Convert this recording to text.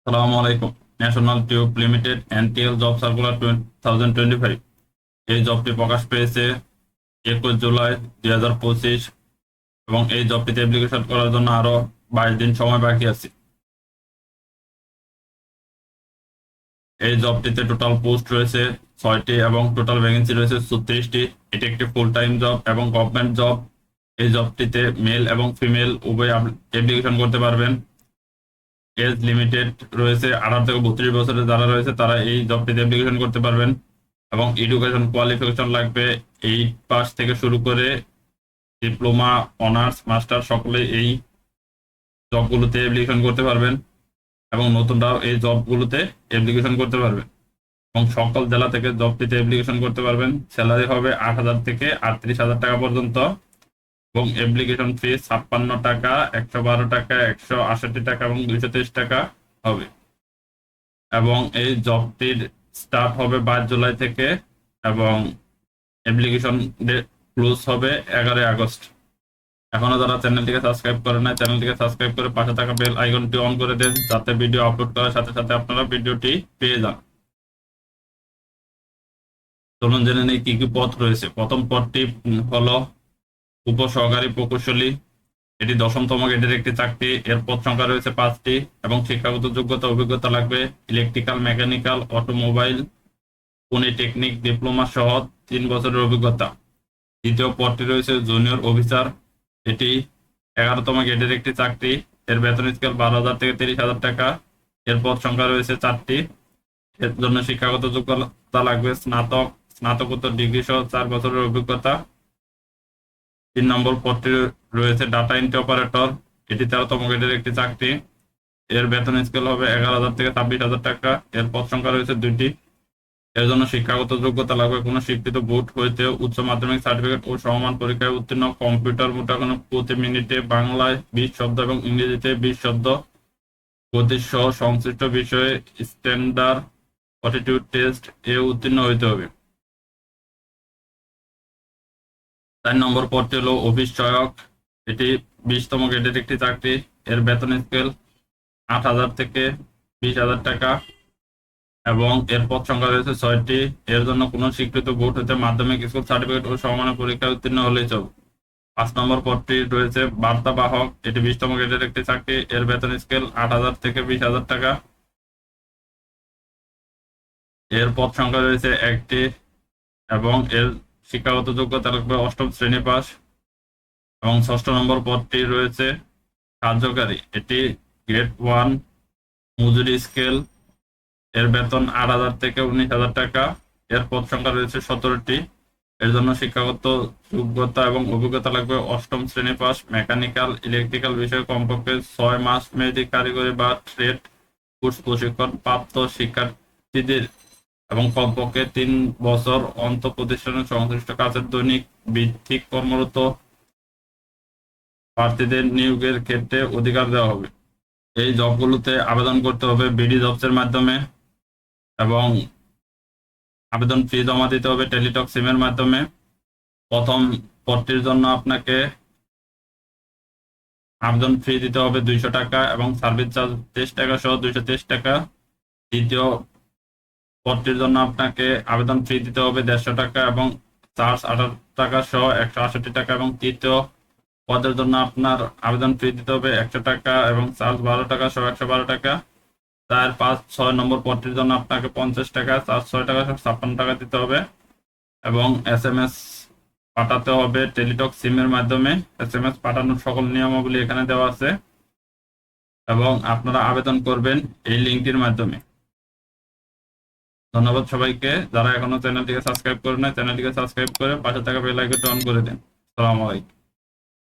সালামু আলাইকুম। National tube limited NTL job circular 2025 এই জবটি প্রকাশ পেয়েছে 21 জুলাই 2025 এবং এই জবটিতে অ্যাপ্লিকেশন করার জন্য আরো 22 দিন সময় বাকি আছে। এই জবটিতে টোটাল পোস্ট রয়েছে 6টি এবং টোটাল ভ্যাকেন্সি রয়েছে 36টি। এটি একটি ফুল টাইম জব এবং গভর্নমেন্ট জব। এই জবটিতে মেল এবং ফিমেল উভয় অ্যাপ্লিকেশন করতে পারবেন। এজ লিমিটেড রয়েছে 18 থেকে 32 বছরের যারা রয়েছে তারা এই জবটিতে অ্যাপ্লিকেশন করতে পারবেন এবং এডুকেশন কোয়ালিফিকেশন লাগবে 8 পাস থেকে শুরু করে ডিপ্লোমা, অনার্স, মাস্টার সকলে এই জবগুলোতে অ্যাপ্লিকেশন করতে পারবেন এবং নতুনরাও এই জবগুলোতে অ্যাপ্লিকেশন করতে পারবেন এবং সকল জেলা থেকে জবটিতে অ্যাপ্লিকেশন করতে পারবেন। স্যালারি হবে 8,000 থেকে 38,000 টাকা পর্যন্ত এবং অ্যাপ্লিকেশন ফি 56 টাকা, 112 টাকা, 168 টাকা এবং 223 টাকা হবে এবং এই জবটির স্টার্ট হবে 22 জুলাই থেকে এবং অ্যাপ্লিকেশন ক্লোজ হবে 11 আগস্ট। এখনো যারা চ্যানেলটিকে সাবস্ক্রাইব করে না, চ্যানেলটিকে সাবস্ক্রাইব করে পাশে থাকা বেল আইকনটি অন করে দেন যাতে ভিডিও আপলোড করার সাথে সাথে আপনারা ভিডিওটি পেয়ে যান। চলুন জেনে নেই কি কি পদ রয়েছে। প্রথম পদটি হলো উপসহকারী প্রকৌশলী। এটি 10তম গ্রেডের একটি চাকরি। এর পদ সংখ্যা রয়েছে 5টি এবং শিক্ষাগত যোগ্যতা অভিজ্ঞতা লাগবে electrical, mechanical, automobile, polytechnic, diploma সহ 3 বছরের অভিজ্ঞতা। দ্বিতীয় পদটি রয়েছে জুনিয়র অফিসার। এটি 11তম গ্রেডের একটি চাকরি। এর বেতন স্কেল 12,000 থেকে 30,000 টাকা। এর পদ সংখ্যা রয়েছে 4টি। এর জন্য শিক্ষাগত যোগ্যতা লাগবে স্নাতক, স্নাতকোত্তর ডিগ্রি সহ 4 বছরের অভিজ্ঞতা। 3 নম্বর পদটি রয়েছে ডাটা এন্ট্রি অপারেটর। এটি 13তম গ্রেডের একটি চাকরি। এর বেতন স্কেল হবে 11,000 থেকে 26,000 টাকা। এর পদ সংখ্যা রয়েছে 2টি। এর জন্য শিক্ষাগত যোগ্যতা লাগবে কোনো স্বীকৃত বোর্ড হইতে উচ্চ মাধ্যমিক সার্টিফিকেট ও সমমান পরীক্ষায় উত্তীর্ণ, কম্পিউটার মোটামুটি প্রতি মিনিটে বাংলায় 20 শব্দ এবং ইংরেজিতে 20 শব্দ গতি সহ সংশ্লিষ্ট বিষয়ে স্ট্যান্ডার্ড অ্যাপটিটিউড টেস্ট এ উত্তীর্ণ হইতে হবে। 4 নম্বর পদটি হলো অফিস সহায়ক। এটি 20তম গ্রেডের একটি চাকরি। এর বেতন স্কেল 8,000 থেকে 20,000 টাকা এবং এর পদ সংখ্যা রয়েছে 6টি। এর জন্য কোনো স্বীকৃত বোর্ড হতে মাধ্যমিক স্কুল সার্টিফিকেট ও সমমানের পরীক্ষায় উত্তীর্ণ হলেই চলবে। 5 নম্বর পদটি রয়েছে বার্তাবাহক। এটি 20তম গ্রেডের একটি চাকরি। এর বেতন স্কেল 8,000 থেকে 20,000 টাকা। এর পদ সংখ্যা রয়েছে 1টি এবং এর শিক্ষাগত যোগ্যতা লাগবে 8ম শ্রেণী পাস এবং 6 নম্বর পদটি রয়েছে কার্যকারী। এটি গ্রেড 1 মজুরি স্কেল। এর বেতন 8,000 থেকে 19,000 টাকা। এর পদ সংখ্যা রয়েছে 17টি। এর জন্য শিক্ষাগত যোগ্যতা এবং অভিজ্ঞতা লাগবে 8ম শ্রেণী পাস, মেকানিক্যাল, ইলেকট্রিক্যাল বিষয়ে কমপক্ষে 6 মাস মেয়াদী কারিগরি বা ট্রেড কোর্স প্রশিক্ষণ প্রাপ্ত শিক্ষার্থীদের এবং কমপক্ষে 3 বছর অন্তর প্রতিষ্ঠানের সংশ্লিষ্ট কাজের দৈনিক ভিত্তিক কর্মরত প্রার্থীদের নিয়োগের ক্ষেত্রে অধিকার দেওয়া হবে। এই জবগুলোতে আবেদন করতে হবে বিডি জবসের মাধ্যমে এবং আবেদন ফি জমা দিতে হবে টেলিটক সিমের মাধ্যমে। প্রথম পদটির জন্য আপনাকে আবেদন ফি দিতে হবে 200 টাকা এবং সার্ভিস চার্জ 23 টাকা সহ 223 টাকা। দ্বিতীয় পদটির জন্য আপনাকে আবেদন ফি দিতে হবে 150 টাকা এবং চার্জ 18 টাকা সহ 168 টাকা এবং তৃতীয় পদের জন্য আপনার আবেদন ফি দিতে হবে 100 টাকা এবং চার্জ 12 টাকা সহ 112 টাকা। 4, 5, 6 নম্বর পদটির জন্য আপনাকে 50 টাকা, চার্জ 6 টাকা সহ 56 টাকা দিতে হবে এবং SMS পাঠাতে হবে টেলিটক সিমের মাধ্যমে। SMS পাঠানোর সকল নিয়মাবলী এখানে দেওয়া আছে এবং আপনারা আবেদন করবেন এই লিঙ্কটির মাধ্যমে। ধন্যবাদ সবাইকে। যারা এখনো চ্যানেলটিকে সাবস্ক্রাইব করে না, চ্যানেলটিকে সাবস্ক্রাইব করে পাশে থাকা বেল আইকনটি অন করে দিন। আসসালামু আলাইকুম।